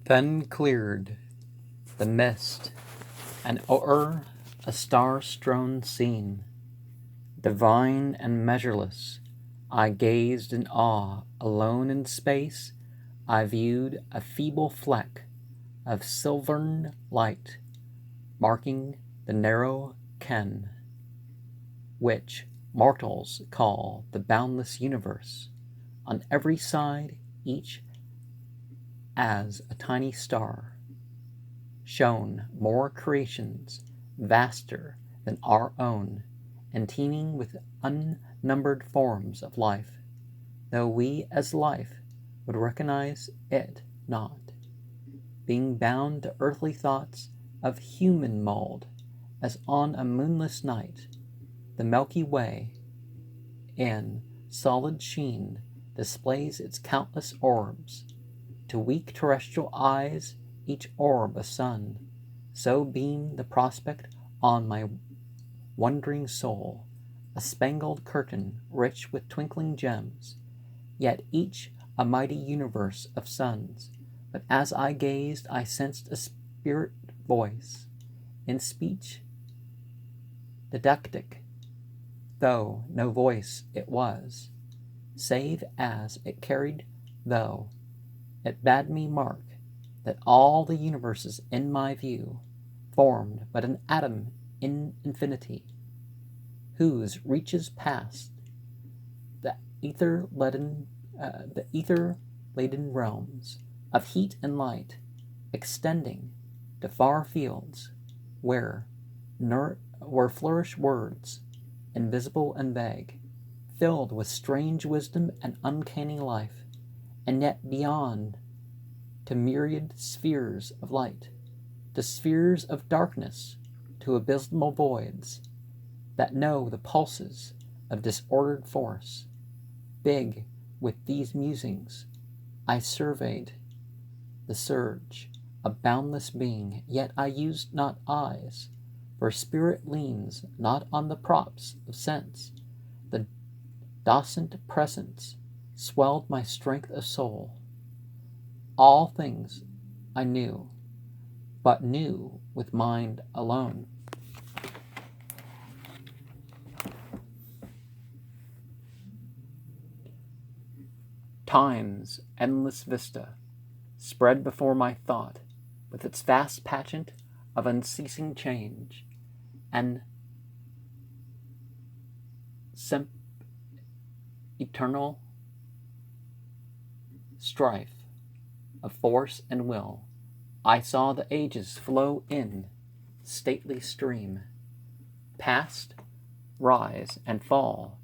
Then cleared the mist, and o'er a star-strewn scene, divine and measureless, I gazed in awe. Alone in space I viewed a feeble fleck of silvern light, marking the narrow ken which mortals call the boundless universe. On every side, each as a tiny star, shone more creations vaster than our own, and teeming with unnumbered forms of life, though we as life would recognize it not, being bound to earthly thoughts of human mold, as on a moonless night the Milky Way in solid sheen displays its countless orbs. To weak terrestrial eyes each orb a sun, so beamed the prospect on my wondering soul, a spangled curtain rich with twinkling gems, yet each a mighty universe of suns. But as I gazed I sensed a spirit voice, in speech didactic, though no voice it was, save as it carried, though it bade me mark that all the universes in my view formed but an atom in infinity, whose reaches past the ether-laden realms of heat and light, extending to far fields where flourish words invisible and vague, filled with strange wisdom and uncanny life, and yet beyond to myriad spheres of light, to spheres of darkness, to abysmal voids that know the pulses of disordered force. Big with these musings, I surveyed the surge of boundless being, yet I used not eyes, for spirit leans not on the props of sense. The docent presence swelled my strength of soul. All things I knew, but knew with mind alone. Time's endless vista spread before my thought, with its vast pageant of unceasing change, and eternal strife of force and will. I saw the ages flow in stately stream, past, rise, and fall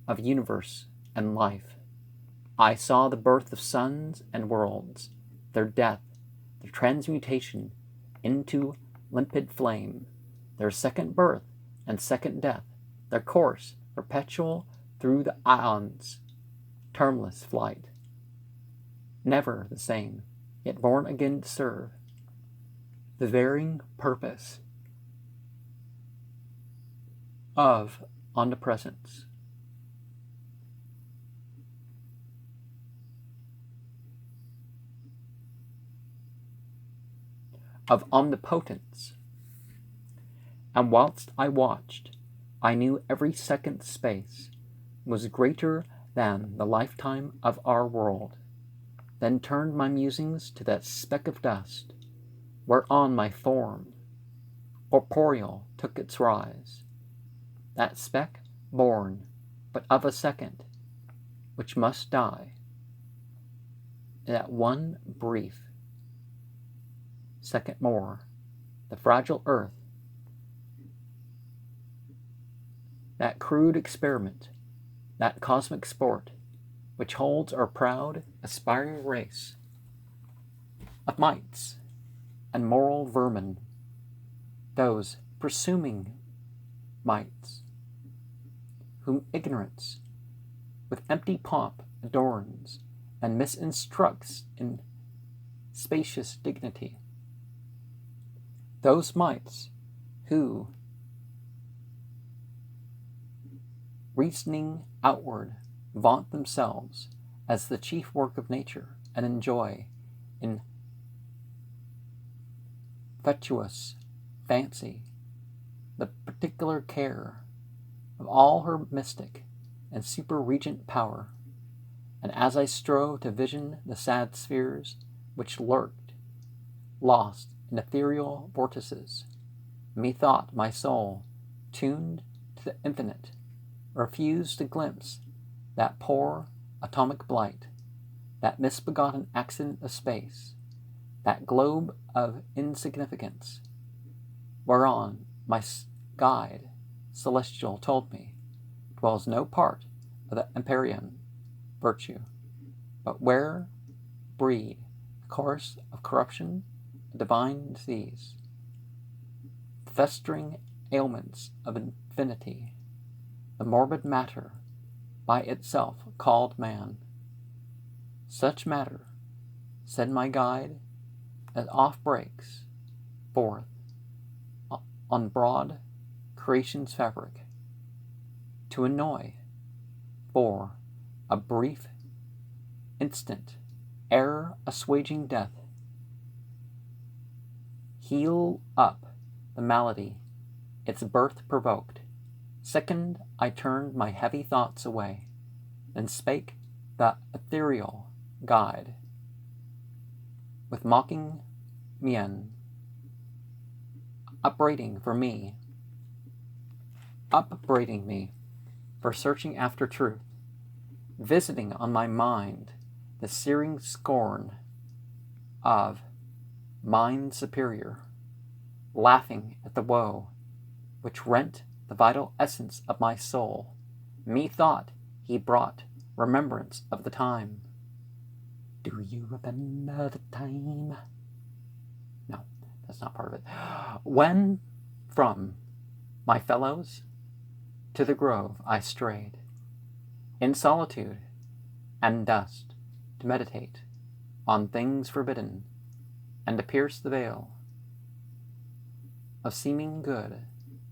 of universe and life. I saw the birth of suns and worlds, their death, their transmutation into limpid flame, their second birth and second death, their course perpetual through the aeons, termless flight. Never the same, yet born again to serve the varying purpose of omnipresence. Of omnipotence. And whilst I watched, I knew every second space was greater than the lifetime of our world. Then turned my musings to that speck of dust, whereon my form corporeal took its rise. That speck born but of a second, which must die. That one brief second more, the fragile earth, that crude experiment, that cosmic sport, which holds our proud, aspiring race of mites and moral vermin, those presuming mites, whom ignorance with empty pomp adorns and misinstructs in spacious dignity. Those mites who, reasoning outward, vaunt themselves as the chief work of nature, and enjoy in fatuous fancy, the particular care of all her mystic and superregent power, and as I strove to vision the sad spheres which lurked, lost in ethereal vortices, methought my soul, tuned to the infinite, refused to glimpse that poor atomic blight, that misbegotten accident of space, that globe of insignificance, whereon my guide celestial told me dwells no part of the empyrean virtue, but where breed the course of corruption, a divine disease, festering ailments of infinity, the morbid matter by itself called man. Such matter, said my guide, as oft breaks forth on broad creation's fabric, to annoy for a brief instant, ere assuaging death, heal up the malady its birth provoked. Second, I turned my heavy thoughts away, then spake the ethereal guide with mocking mien, upbraiding me for searching after truth, visiting on my mind the searing scorn of mind superior, laughing at the woe which rent the vital essence of my soul. Methought he brought remembrance of the time. Do you remember the time? No, that's not part of it. When from my fellows to the grove I strayed, in solitude and dust, to meditate on things forbidden, and to pierce the veil of seeming good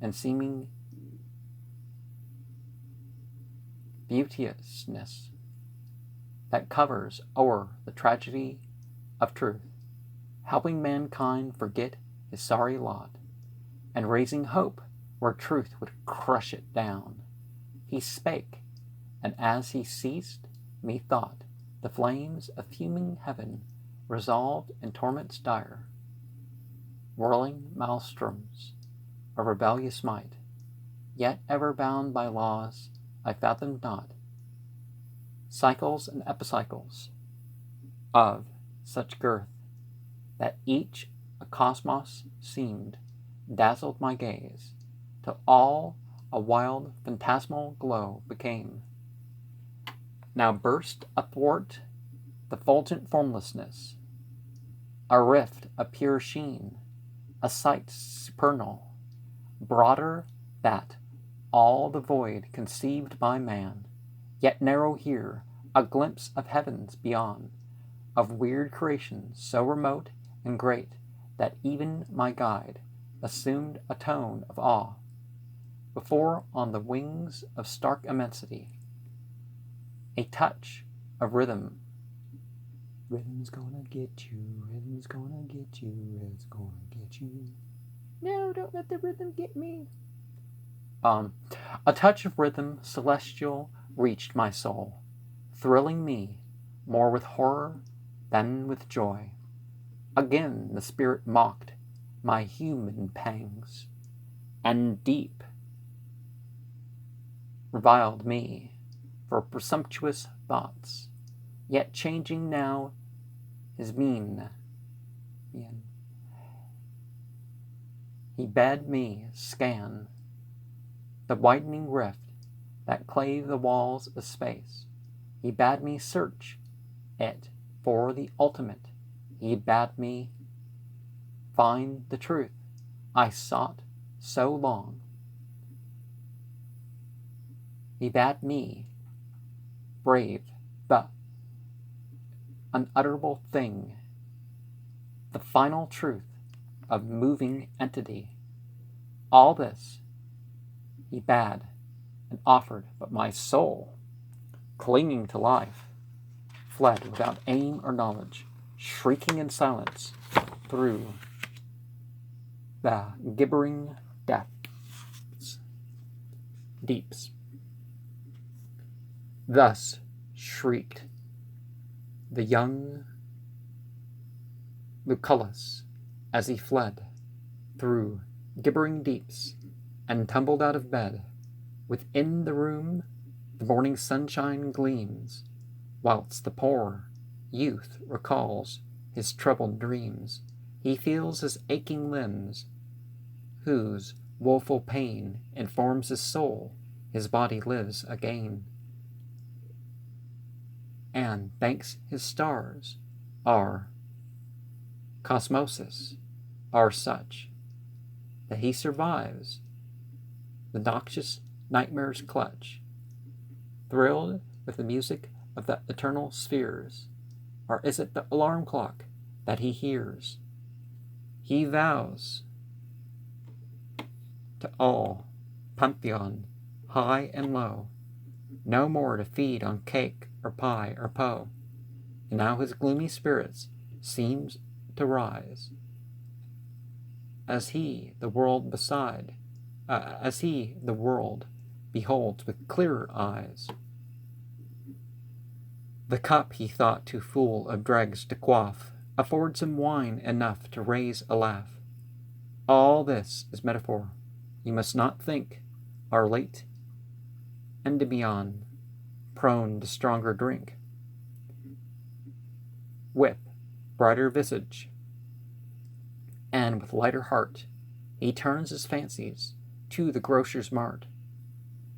and seeming beauteousness that covers o'er the tragedy of truth, helping mankind forget his sorry lot, and raising hope where truth would crush it down. He spake, and as he ceased, methought the flames of fuming heaven resolved in torments dire, whirling maelstroms of rebellious might, yet ever bound by laws I fathomed not, cycles and epicycles of such girth that each a cosmos seemed, dazzled my gaze, till all a wild phantasmal glow became. Now burst athwart the fulgent formlessness a rift of pure sheen, a sight supernal, broader that all the void conceived by man, yet narrow here, a glimpse of heavens beyond, of weird creations so remote and great that even my guide assumed a tone of awe, before on the wings of stark immensity a touch of rhythm. Rhythm's gonna get you, rhythm's gonna get you, rhythm's gonna get you. No, don't let the rhythm get me. A touch of rhythm celestial reached my soul, thrilling me more with horror than with joy. Again the spirit mocked my human pangs, and deep reviled me for presumptuous thoughts, yet changing now his mien. He bade me scan the widening rift that clave the walls of space. He bade me search it for the ultimate. He bade me find the truth I sought so long. He bade me brave the unutterable thing, the final truth of moving entity. All this he bade and offered, but my soul, clinging to life, fled without aim or knowledge, shrieking in silence through the gibbering deeps. Thus shrieked the young Lucullus as he fled through gibbering deeps and tumbled out of bed. Within the room the morning sunshine gleams, whilst the poor youth recalls his troubled dreams. He feels his aching limbs, whose woeful pain informs his soul. His body lives again, and thanks his stars, our cosmosis are such that he survives the noxious nightmare's clutch. Thrilled with the music of the eternal spheres, or is it the alarm clock that he hears? He vows to all Pantheon, high and low, no more to feed on cake or pie or Poe. And now his gloomy spirits seems to rise, as he the world beholds with clearer eyes. The cup he thought too full of dregs to quaff affords him wine enough to raise a laugh. All this is metaphor. You must not think our late Endymion prone to stronger drink. With brighter visage and with lighter heart, he turns his fancies to the grocer's mart,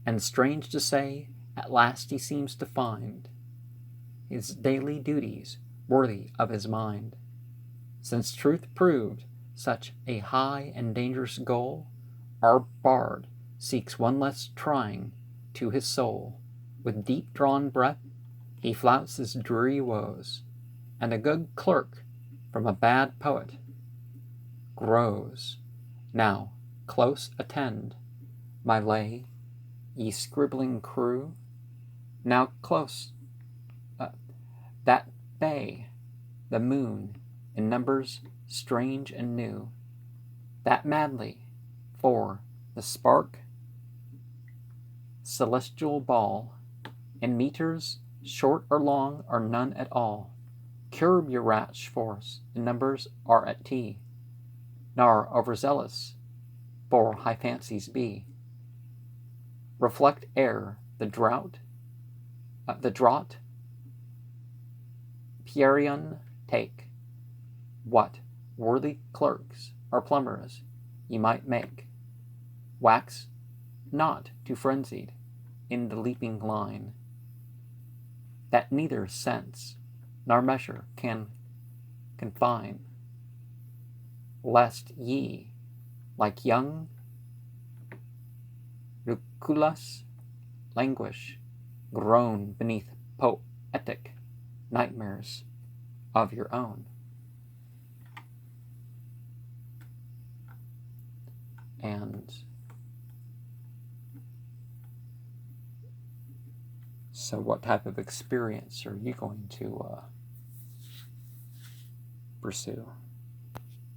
and strange to say, at last he seems to find his daily duties worthy of his mind. Since truth proved such a high and dangerous goal, our bard seeks one less trying to his soul. With deep-drawn breath he flouts his dreary woes, and a good clerk from a bad poet grows. Now close attend, my lay, ye scribbling crew. Now close that bay, the moon, in numbers strange and new, that madly, for the spark celestial ball, in meters short or long or none at all. Curb your rash force, in numbers are at tea, nor overzealous for high fancies be. Reflect ere the draught Pierion take. What worthy clerks or plumbers ye might make, wax not too frenzied in the leaping line, that neither sense nor measure can confine, lest ye, like young Lucullus, languish, groan beneath poetic nightmares of your own. And so what type of experience are you going to pursue?